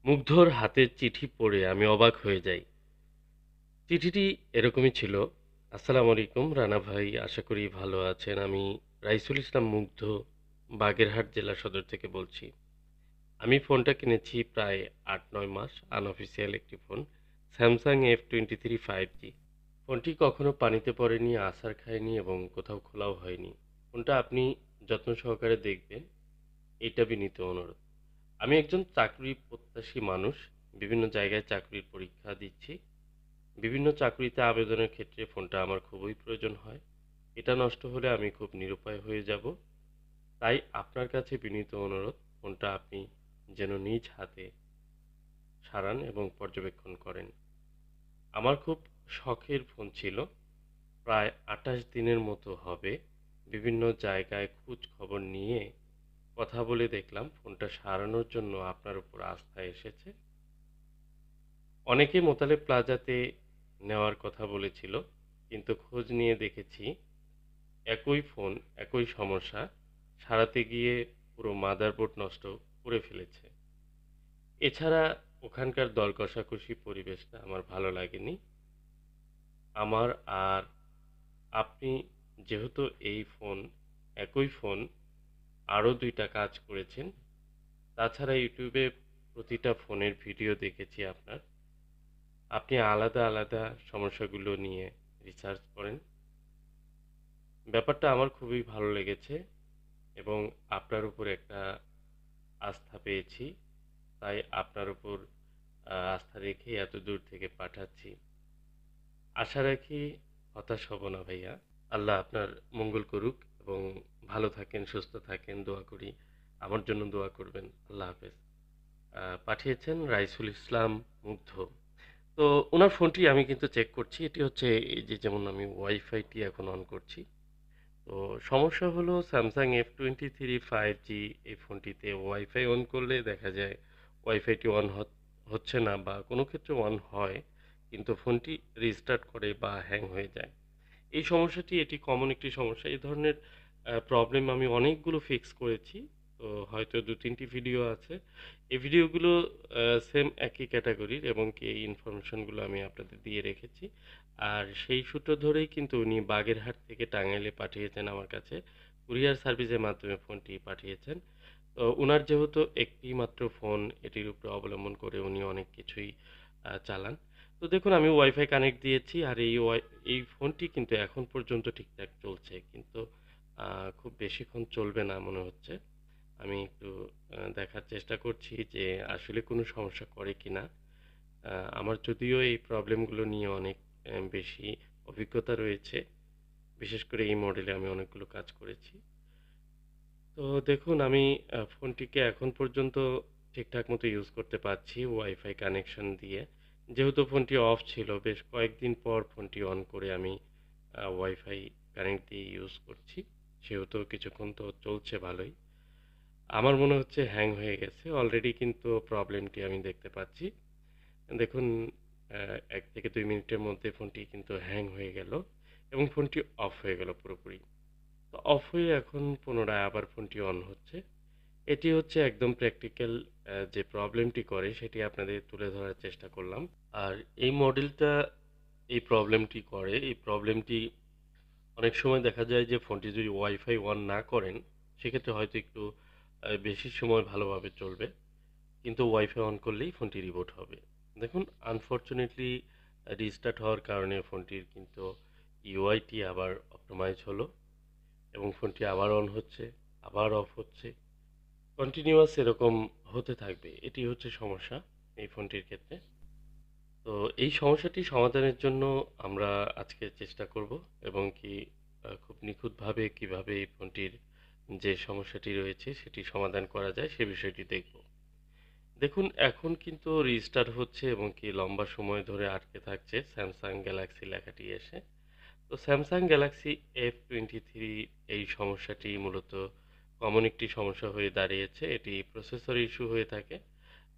মুগ্ধর হাতের চিঠি পড়ে আমি অবাক হয়ে যাই। চিঠিটি এরকমই ছিল। আসসালামু আলাইকুম রানা ভাই, আশা করি ভালো আছেন। আমি রাইসুল ইসলাম মুগ্ধ, বাগেরহাট জেলা সদর থেকে বলছি। আমি ফোনটা কিনেছি প্রায় ৮-৯ মাস, আনঅফিসিয়াল একটি ফোন। Samsung F23 5G। ফোনটি কখনো পানিতে পড়েনি, আছাড় খায়নি এবং কোথাও খোলাও হয়নি। ফোনটা আপনি যত্ন সহকারে দেখবেন, এইটা বিনীত অনুরোধ। আমি একজন চাকরি প্রত্যাশী মানুষ। বিভিন্ন জায়গায় চাকরির পরীক্ষা দিচ্ছি। বিভিন্ন চাকরিতে আবেদনের ক্ষেত্রে ফোনটা আমার খুবই প্রয়োজন হয়। এটা নষ্ট হলে আমি খুব নিরুপায় হয়ে যাব। তাই আপনার কাছে বিনীত অনুরোধ, ফোনটা আপনি যেন নিজ হাতে সারান এবং পর্যবেক্ষণ করেন। আমার খুব শখের ফোন ছিল। প্রায় ২৮ দিনের মতো হবে। বিভিন্ন জায়গায় খোঁজ খবর নিয়ে কথা বলে দেখলাম ফোনটা সারানোর জন্য আপনার উপর আস্থা এসেছে। অনেকে মোতালেব প্লাজাতে নেওয়ার কথা বলেছিল, কিন্তু খোঁজ নিয়ে দেখেছি একই ফোন, একই সমস্যা, সারাতে গিয়ে পুরো মাদারবোর্ড নষ্ট করে ফেলেছে। এছাড়া ওখানকার দর কষাকষি পরিবেশটা আমার ভালো লাগেনি। আমার আর আপনি যেহেতু এই ফোন, একই ফোন আরও ২টা কাজ করেছেন, তাছাড়া ইউটিউবে প্রতিটা ফোনের ভিডিও দেখেছি আপনার। আপনি আলাদা, আলাদা সমস্যাগুলো নিয়ে রিসার্চ করেন। ব্যাপারটা আমার খুবই ভালো লেগেছে এবং আপনার উপর একটা আস্থা পেয়েছি। তাই আপনার উপর আস্থা রেখেই এত দূর থেকে পাঠাচ্ছি। আশা রাখি হতাশ হব না ভাইয়া। আল্লাহ আপনার মঙ্গল করুক এবং ভালো থাকেন, সুস্থ থাকেন, দোয়া করি। আমার জন্য দোয়া করবেন। আল্লাহ হাফেজ। পাঠিয়েছেন রাইসুল ইসলাম মুগ্ধ। তো উনার ফোনটি আমি কিন্তু চেক করছি। এটি হচ্ছে এই যে যেমন আমি ওয়াইফাইটি এখন অন করছি। তো সমস্যা হলো Samsung F23 5G এই ফোনটিতে ওয়াইফাই অন করলে দেখা যায় ওয়াইফাইটি অন হচ্ছে না বা কোনো ক্ষেত্রে অন হয়, কিন্তু ফোনটি রিস্টার্ট করে বা হ্যাং হয়ে যায়। এই সমস্যাটি এটি কমন একটি সমস্যা। এই ধরনের প্রবলেম আমি অনেকগুলো ফিক্স করেছি। তো হয়তো ২-৩ টি ভিডিও আছে। এই ভিডিওগুলো সেম একই ক্যাটাগরির এবং কি এই ইনফরমেশনগুলো আমি আপনাদের দিয়ে রেখেছি। আর সেই সূত্র ধরেই কিন্তু উনি বাগেরহাট থেকে টাঙ্গাইলে পাঠিয়েছেন আমার কাছে। কুরিয়ার সার্ভিসের মাধ্যমে ফোনটি পাঠিয়েছেন। তো উনার যেহেতু একটি মাত্র ফোন, এটির উপরে অবলম্বন করে উনি অনেক কিছুই চালান। তো দেখুন আমি ওয়াইফাই কানেক্ট দিয়েছি আর এই ফোনটি কিন্তু এখন পর্যন্ত ঠিকঠাক চলছে। কিন্তু খুব বেশিক্ষণ চলবে না মনে হচ্ছে। আমি একটু দেখার চেষ্টা করছি যে আসলে কোনো সমস্যা করে কিনা। আমার যদিও এই প্রবলেমগুলো নিয়ে অনেক বেশি অভিজ্ঞতা রয়েছে। বিশেষ করে এই মডেলে আমি অনেকগুলো কাজ করেছি। তো দেখুন আমি ফোনটিকে এখন পর্যন্ত ঠিকঠাক মতো ইউজ করতে পারছি ওয়াইফাই কানেকশন দিয়ে। যেহেতু ফোনটি অফ ছিল, বেশ কয়েকদিন পর ফোনটি অন করে আমি ওয়াইফাই কানেক্ট দিয়ে ইউজ করছি। সেহেতু কিছুক্ষণ তো চলছে ভালোই। আমার মনে হচ্ছে হ্যাং হয়ে গেছে। অলরেডি কিন্তু প্রবলেমটি আমি দেখতে পাচ্ছি। দেখুন ১ থেকে ২ মিনিটের মধ্যে ফোনটি কিন্তু হ্যাং হয়ে গেল এবং ফোনটি অফ হয়ে গেল পুরোপুরি। তো অফ হয়ে এখন পুনরায় আবার ফোনটি অন হচ্ছে। এটি হচ্ছে একদম প্র্যাকটিক্যাল যে প্রবলেমটি করে সেটি আপনাদের তুলে ধরার চেষ্টা করলাম। আর এই মডেলটা এই প্রবলেমটি করে, এই প্রবলেমটি অনেক সময় দেখা যায় যে ফোনটি যদি ওয়াইফাই অন না করেন, সেক্ষেত্রে হয়তো একটু বেশি সময় ভালোভাবে চলবে। কিন্তু ওয়াইফাই অন করলেই ফোনটি রিবুট হবে। দেখুন আনফরচুনেটলি রিস্টার্ট হওয়ার কারণে ফোনটির কিন্তু ইউআইটি আবার অপ্টিমাইজ হলো এবং ফোনটি আবার অন হচ্ছে, আবার অফ হচ্ছে। কন্টিনিউয়াস এরকম হতে থাকবে। এটি হচ্ছে সমস্যা এই ফোনটির ক্ষেত্রে। তো এই সমস্যাটি সমাধানের জন্য আমরা আজকে চেষ্টা করব এবং কি খুব নিখুঁতভাবে কিভাবে এই ফোনটির যে সমস্যাটি রয়েছে সেটি সমাধান করা যায় সে বিষয়টি দেখব। দেখুন এখন কিন্তু রিস্টার্ট হচ্ছে এবং কি লম্বা সময় ধরে আটকে থাকছে স্যামসাং গ্যালাক্সি লেখাটি এসে। তো স্যামসাং গ্যালাক্সি F23 এই সমস্যাটি মূলত কমন একটি সমস্যা হয়ে দাঁড়িয়েছে। এটি প্রসেসর ইস্যু হয়ে থাকে।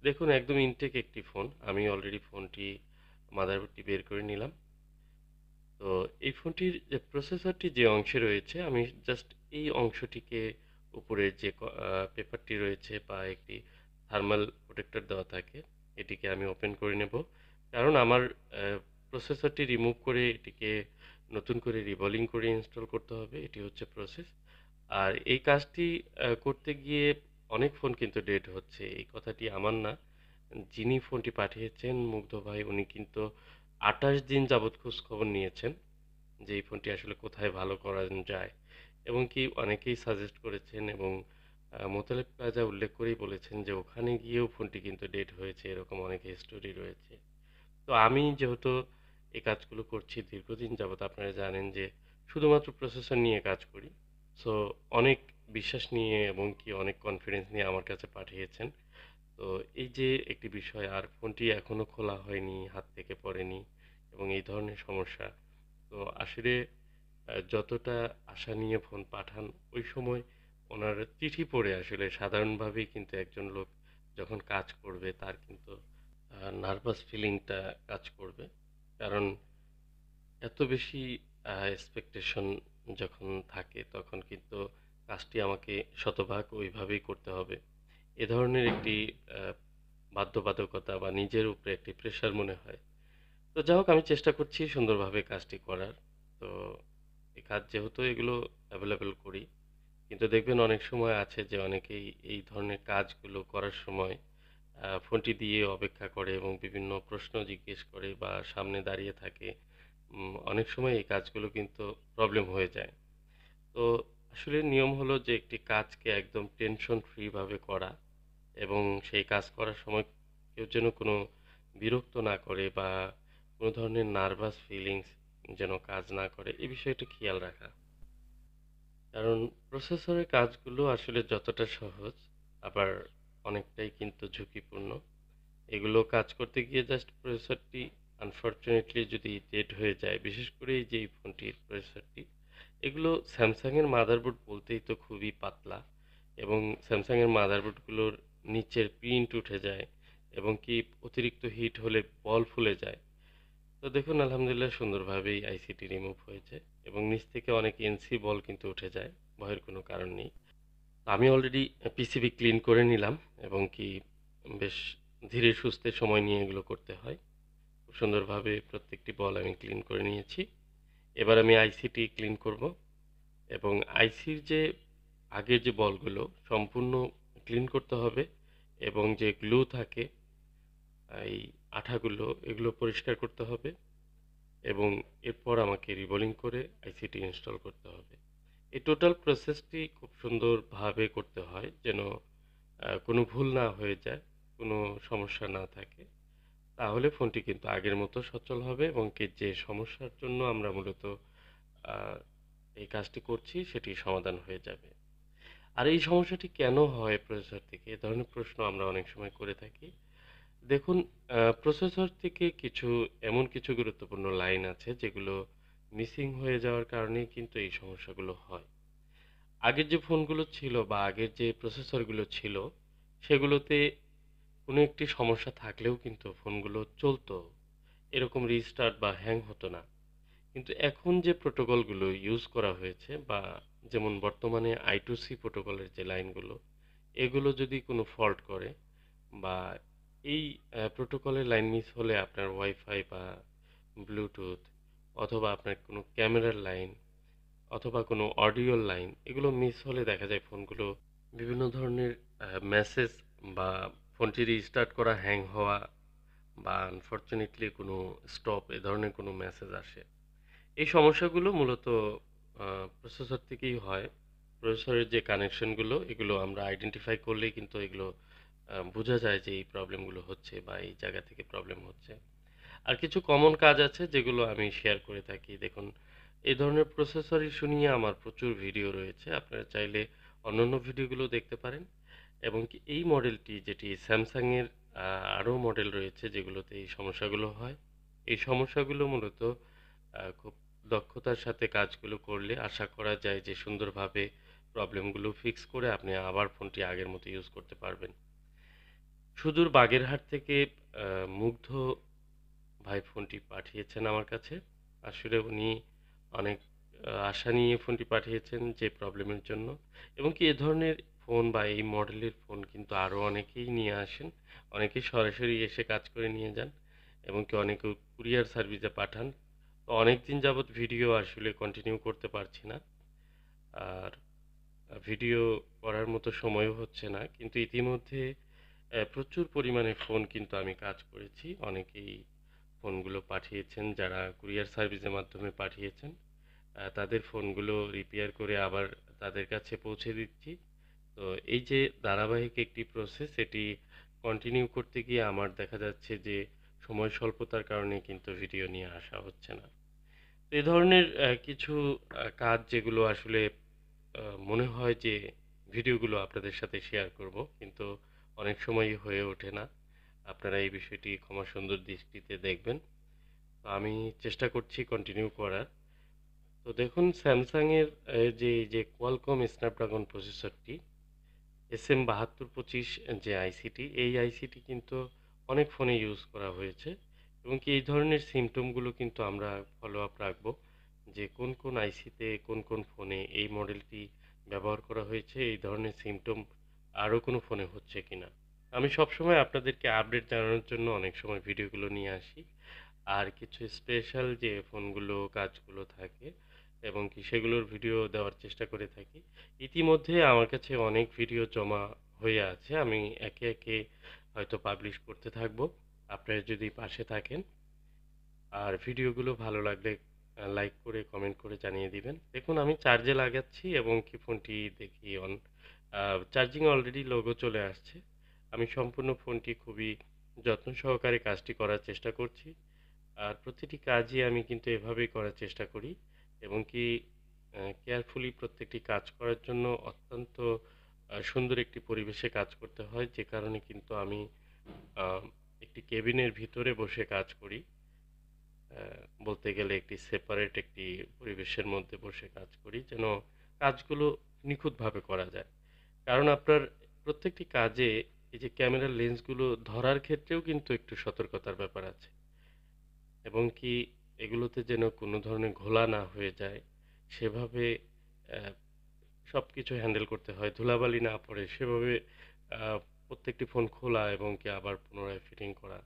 দেখুন একদম ইনটেক একটি ফোন। আমি অলরেডি ফোনটি মাদারবোর্ডটি বের করে নিলাম। তো এই ফোনটির যে প্রসেসরটি যে অংশে রয়েছে আমি জাস্ট এই অংশটিকে উপরের যে পেপারটি রয়েছে বা একটি থার্মাল প্রোটেক্টর দেওয়া থাকে। এটিকে আমি ওপেন করে নেব। কারণ আমার প্রসেসরটি রিমুভ করে এটিকে নতুন করে রিবলিং করে ইনস্টল করতে হবে। এটি হচ্ছে প্রসেস। আর এই কাজটি করতে গিয়ে অনেক ফোন কিন্তু ডেড হচ্ছে। এই কথাটি আমার না। যিনি ফোনটি পাঠিয়েছেন মুগ্ধ ভাই উনি কিন্তু ২৮ দিন যাবৎ খোঁজখবর নিয়েছেন যে এই ফোনটি আসলে কোথায় ভালো করা যায় এবং কি অনেকেই সাজেস্ট করেছেন এবং মোতালেব প্লাজা উল্লেখ করেই বলেছেন যে ওখানে গিয়েও ফোনটি কিন্তু ডেড হয়েছে এরকম অনেক হিস্টোরি রয়েছে। তো আমি যেহেতু এই কাজগুলো করছি দীর্ঘদিন যাবৎ আপনারা জানেন যে শুধুমাত্র প্রসেসর নিয়ে কাজ করি। সো অনেক বিশ্বাস নিয়ে এবং কি অনেক কনফিডেন্স নিয়ে আমার কাছে পাঠিয়েছেন। তো এই যে একটি বিষয় আর ফোনটি এখনো খোলা হয়নি, হাত থেকে পড়েনি এবং এই ধরনের সমস্যা। তো আসলে যতটা আশা নিয়ে ফোন পাঠান ওই সময় ওনার চিঠি পড়ে আসলে সাধারণভাবেই কিন্তু একজন লোক যখন কাজ করবে তার কিন্তু নার্ভাস ফিলিংটা কাজ করবে। কারণ এত বেশি এক্সপেকটেশন যখন থাকে তখন কিন্তু কাজটি আমাকে শতভাগ ওইভাবেই করতে হবে। এ ধরনের একটি আ বাধ্যবাধকতা বা নিজের উপরে একটি প্রেশার মনে হয়। তো যাই হোক আমি চেষ্টা করছি সুন্দরভাবে কাজটি করার। তো এই কাজ যেহেতু এগুলো এভেইলেবল করি, কিন্তু দেখবেন অনেক সময় আছে যে অনেকেই এই ধরনের কাজগুলো করার সময় ফোনটি দিয়ে অপেক্ষা করে এবং বিভিন্ন প্রশ্ন জিজ্ঞেস করে বা সামনে দাঁড়িয়ে থাকে। অনেক সময় এই কাজগুলো কিন্তু প্রবলেম হয়ে যায়। তো আসলে নিয়ম হলো যে একটি কাজকে একদম টেনশন ফ্রি ভাবে করা এবং সেই কাজ করার সময় কেউ যেন কোনো বিরক্ত না করে বা কোনো ধরনের নার্ভাস ফিলিংস যেন কাজ না করে এই বিষয়টা খেয়াল রাখা। কারণ প্রসেসরের কাজগুলো আসলে যতটা সহজ আবার অনেকটাই কিন্তু ঝুঁকিপূর্ণ। এগুলো কাজ করতে গিয়ে জাস্ট প্রসেসরটি আনফরচুনেটলি যদি ডেড হয়ে যায়, বিশেষ করে এই যে এই ফোনটির প্রসেসরটি, এগুলো স্যামসাংয়ের মাদারবোর্ড বলতেই তো খুবই পাতলা এবং স্যামসাংয়ের মাদারবোর্ডগুলোর নিচের প্রিন্ট উঠে যায় এবং কি অতিরিক্ত হিট হলে বল ফুলে যায়। তো দেখুন আলহামদুলিল্লাহ সুন্দরভাবেই আইসিটি রিমুভ হয়েছে এবং নিচ থেকে অনেক এনসি বল কিন্তু উঠে যায়। ভয়ের কোনো কারণ নেই। আমি অলরেডি পিসিবি ক্লিন করে নিলাম এবং কি বেশ ধীরে সুস্থে সময় নিয়ে এগুলো করতে হয়। খুব সুন্দরভাবে প্রত্যেকটি বল আমি ক্লিন করে নিয়েছি। এবার আমি আইসিটি ক্লিন করব এবং আইসির যে আগের যে বলগুলো সম্পূর্ণ ক্লিন করতে হবে এবং যে গ্লু থাকে এই আঠাগুলো এগুলো পরিষ্কার করতে হবে এবং এরপর আমাকে রিবোলিং করে আইসিটি ইনস্টল করতে হবে। এই টোটাল প্রসেসটি খুব সুন্দরভাবে করতে হয় যেন কোনো ভুল না হয়ে যায়, কোনো সমস্যা না থাকে। তাহলে ফোনটি কিন্তু আগের মতো সচল হবে এবং কি যে সমস্যার জন্য আমরা মূলত আ এই কাজটি করছি সেটি সমাধান হয়ে যাবে। আর এই সমস্যাটি কেন হয় প্রসেসর থেকে? এ ধরনের প্রশ্ন আমরা অনেক সময় করে থাকি। দেখুন প্রসেসর থেকে এমন কিছু গুরুত্বপূর্ণ লাইন আছে যেগুলো মিসিং হয়ে যাওয়ার কারণেই কিন্তু এই সমস্যাগুলো হয়। আগের যে ফোনগুলো ছিল বা আগের যে প্রসেসরগুলো ছিল সেগুলোতে কোনো একটি সমস্যা থাকলেও কিন্তু ফোনগুলো চলতো। এরকম রিস্টার্ট বা হ্যাং হতো না। কিন্তু এখন যে প্রোটোকলগুলো ইউজ করা হয়েছে বা যেমন বর্তমানে I2C প্রোটোকলের যে লাইনগুলো, এগুলো যদি কোনো ফল্ট করে বা এই প্রোটোকলের লাইন মিস হলে আপনার ওয়াইফাই বা ব্লুটুথ অথবা আপনার কোনো ক্যামেরার লাইন অথবা কোনো অডিওর লাইন এগুলো মিস হলে দেখা যায় ফোনগুলো বিভিন্ন ধরনের মেসেজ বা ফোনটি রিস্টার্ট করা হ্যাং হওয়া বা আনফরচুনেটলি কোনো স্টপ এ ধরনের কোনো মেসেজ আসে। এই সমস্যাগুলো মূলত প্রসেসর থেকেই হয়। প্রসেসরের যে কানেকশনগুলো এগুলো আমরা আইডেন্টিফাই করলেই কিন্তু এগুলো বোঝা যায় যে এই প্রবলেমগুলো হচ্ছে বা এই জায়গা থেকে প্রবলেম হচ্ছে। আর কিছু কমন কাজ আছে যেগুলো আমি শেয়ার করে থাকি। দেখুন, এই ধরনের প্রসেসর ইস্যু নিয়ে আমার প্রচুর ভিডিও রয়েছে। আপনারা চাইলে অন্যান্য ভিডিওগুলো দেখতে পারেন এবং কি এই মডেলটি যেটি স্যামসাংয়ের আরও মডেল রয়েছে যেগুলোতে এই সমস্যাগুলো হয়। এই সমস্যাগুলো মূলত খুব দক্ষতার সাথে কাজগুলো করলে আশা করা যায় যে সুন্দরভাবে প্রবলেমগুলো ফিক্স করে আপনি আবার ফোনটি আগের মতো ইউজ করতে পারবেন। সুদূর বাগেরহাট থেকে মুগ্ধ ভাই ফোনটি পাঠিয়েছেন আমার কাছে। আসলে উনি অনেক আশা নিয়ে ফোনটি পাঠিয়েছেন যে প্রবলেমের জন্য এবং কি এ ধরনের ফোন বা এই মডেলের ফোন কিন্তু আরও অনেকেই নিয়ে আসেন। অনেকেই সরাসরি এসে কাজ করে নিয়ে যান এবং কি অনেকে কুরিয়ার সার্ভিসে পাঠান। তো অনেকদিন যাবৎ ভিডিও আসলে কন্টিনিউ করতে পারছি না। আর ভিডিও করার মতো সময়ও হচ্ছে না। কিন্তু ইতিমধ্যে প্রচুর পরিমাণে ফোন কিন্তু আমি কাজ করেছি। অনেকেই ফোনগুলো পাঠিয়েছেন যারা কুরিয়ার সার্ভিসের মাধ্যমে পাঠিয়েছেন। তাদের ফোনগুলো রিপেয়ার করে আবার তাদের কাছে পৌঁছে দিচ্ছি। তো এই যে ধারাবাহিক একটি প্রসেস এটি কন্টিনিউ করতে গিয়ে আমার দেখা যাচ্ছে যে সময় স্বল্পতার কারণে কিন্তু ভিডিও নিয়ে আসা হচ্ছে না। তো এ ধরনের কিছু কাজ যেগুলো আসলে মনে হয় যে ভিডিওগুলো আপনাদের সাথে শেয়ার করব, কিন্তু অনেক সময়ই হয়ে ওঠে না। আপনারা এই বিষয়টি ক্ষমা সুন্দর দৃষ্টিতে দেখবেন। তো আমি চেষ্টা করছি কন্টিনিউ করার। তো দেখুন স্যামসাংয়ের যে কোয়ালকম স্ন্যাপড্রাগন প্রসেসরটি SM7225 যে আইসিটি, এই আইসিটি কিন্তু অনেক ফোনে ইউজ করা হয়েছে এবং কি এই ধরনের সিম্পটমগুলো কিন্তু আমরা ফলো আপ রাখবো যে কোন কোন আইসিতে কোন কোন ফোনে এই মডেলটি ব্যবহার করা হয়েছে, এই ধরনের সিম্পটম আরও কোনো ফোনে হচ্ছে কিনা। আমি সবসময় আপনাদেরকে আপডেট জানানোর জন্য অনেক সময় ভিডিওগুলো নিয়ে আসি। আর কিছু স্পেশাল যে ফোনগুলো কাজগুলো থাকে এবং কি সেগুলোর ভিডিও দেওয়ার চেষ্টা করে থাকি। ইতিমধ্যে আমার কাছে অনেক ভিডিও জমা হয়ে আছে। আমি একে একে হয়তো পাবলিশ করতে থাকবো। আপনারা যদি পাশে থাকেন আর ভিডিওগুলো ভালো লাগলে লাইক করে কমেন্ট করে জানিয়ে দিবেন। দেখুন আমি চার্জে লাগাচ্ছি এবং কি ফোনটি দেখি চার্জিং অলরেডি লোগো চলে আসছে। আমি সম্পূর্ণ ফোনটি খুবই যত্ন সহকারে কাজটি করার চেষ্টা করছি। আর প্রতিটি কাজই আমি কিন্তু এভাবেই করার চেষ্টা করি এবং কি কেয়ারফুলি প্রত্যেকটি কাজ করার জন্য অত্যন্ত সুন্দর একটি পরিবেশে কাজ করতে হয়, যে কারণে কিন্তু আমি আহ, একটি কেবিনের ভিতরে বসে কাজ করি। বলতে গেলে একটি সেপারেট একটি পরিবেশের মধ্যে বসে কাজ করি যেন কাজগুলো নিখুঁতভাবে করা যায়। কারণ আপনার প্রত্যেকটি কাজে এই যে ক্যামেরার লেন্সগুলো ধরার ক্ষেত্রেও কিন্তু একটু সতর্কতার ব্যাপার আছে এবং কি এগুলোতে যেন কোনো ধরনের ঘোলা না হয়ে যায় সেভাবে সবকিছু হ্যান্ডেল করতে হয়, ধুলাবালি না পড়ে সেভাবে প্রত্যেকটি ফোন খোলা এবং কি আবার পুনরায় ফিটিং করা,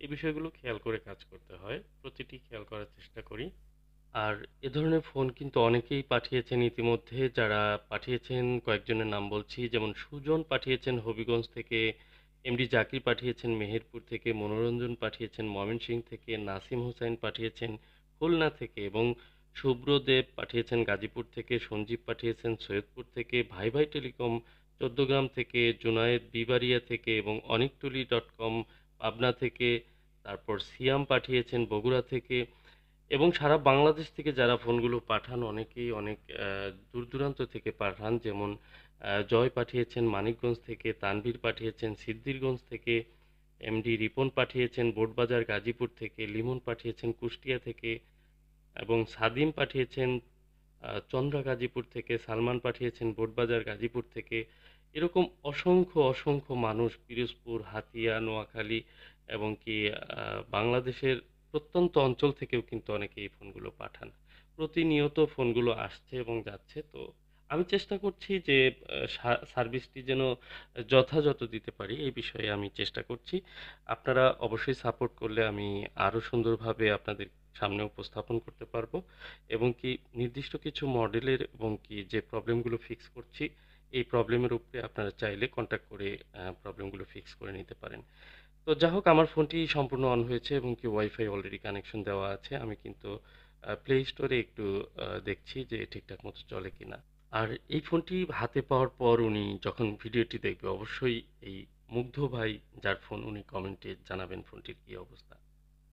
এই বিষয়গুলো খেয়াল করে কাজ করতে হয়। প্রতিটি খেয়াল করার চেষ্টা করি। আর এ ধরনের ফোন কিন্তু অনেকেই পাঠিয়েছেন ইতিমধ্যে। যারা পাঠিয়েছেন কয়েকজনের নাম বলছি, যেমন সুজন পাঠিয়েছেন হবিগঞ্জ থেকে, এমডি জাকির পাঠিয়েছেন মেহেরপুর থেকে, মনোরঞ্জন পাঠিয়েছেন ময়মনসিংহ থেকে, নাসিম হোসাইন পাঠিয়েছেন খুলনা থেকে এবং শুভ্রদেব পাঠিয়েছেন গাজীপুর থেকে, সঞ্জীব পাঠিয়েছেন সৈয়দপুর থেকে, ভাই ভাই টেলিকম চৌদ্দগ্রাম থেকে, জুনায়েদ বিবারিয়া থেকে এবং অনিকটুলি ডট কম পাবনা থেকে, তারপর সিয়াম পাঠিয়েছেন বগুড়া থেকে এবং সারা বাংলাদেশ থেকে যারা ফোনগুলো পাঠান অনেকেই অনেক দূর-দূরান্ত থেকে পাঠান। যেমন জয় পাঠিয়েছেন মানিকগঞ্জ থেকে, তানভীর পাঠিয়েছেন সিদ্ধিরগঞ্জ থেকে, এমডি রিপন পাঠিয়েছেন বোটবাজার গাজীপুর থেকে, লিমন পাঠিয়েছেন কুষ্টিয়া থেকে এবং সাদিম পাঠিয়েছেন চন্দ্রা গাজীপুর থেকে, সালমান পাঠিয়েছেন বোটবাজার গাজীপুর থেকে। এরকম অসংখ্য অসংখ্য মানুষ পিরোজপুর, হাতিয়া, নোয়াখালী এবং কি বাংলাদেশের প্রত্যন্ত অঞ্চল থেকেও কিন্তু অনেকে এই ফোনগুলো পাঠান। প্রতিনিয়ত ফোনগুলো আসছে এবং যাচ্ছে। তো আমি চেষ্টা করছি যে সার্ভিসটি যেন যথাযথ দিতে পারি, এই বিষয়ে আমি চেষ্টা করছি। আপনারা অবশ্যই সাপোর্ট করলে আমি আরও সুন্দরভাবে আপনাদের সামনে উপস্থাপন করতে পারবো এবং কি নির্দিষ্ট কিছু মডেলের এবং কি যে প্রবলেমগুলো ফিক্স করছি, এই প্রবলেমের উপরে আপনারা চাইলে কন্ট্যাক্ট করে প্রবলেমগুলো ফিক্স করে নিতে পারেন। তো যা হোক আমার ফোনটি সম্পূর্ণ অন হয়েছে এবং কি ওয়াইফাই অলরেডি কানেকশন দেওয়া আছে। আমি কিন্তু প্লে স্টোরে একটু দেখছি যে ঠিকঠাক মতো চলে কিনা। আর এই ফোনটি হাতে পাওয়ার পর উনি যখন ভিডিওটি দেখবে অবশ্যই এই মুগ্ধ ভাই যার ফোন উনি কমেন্টে জানাবেন ফোনটির কী অবস্থা।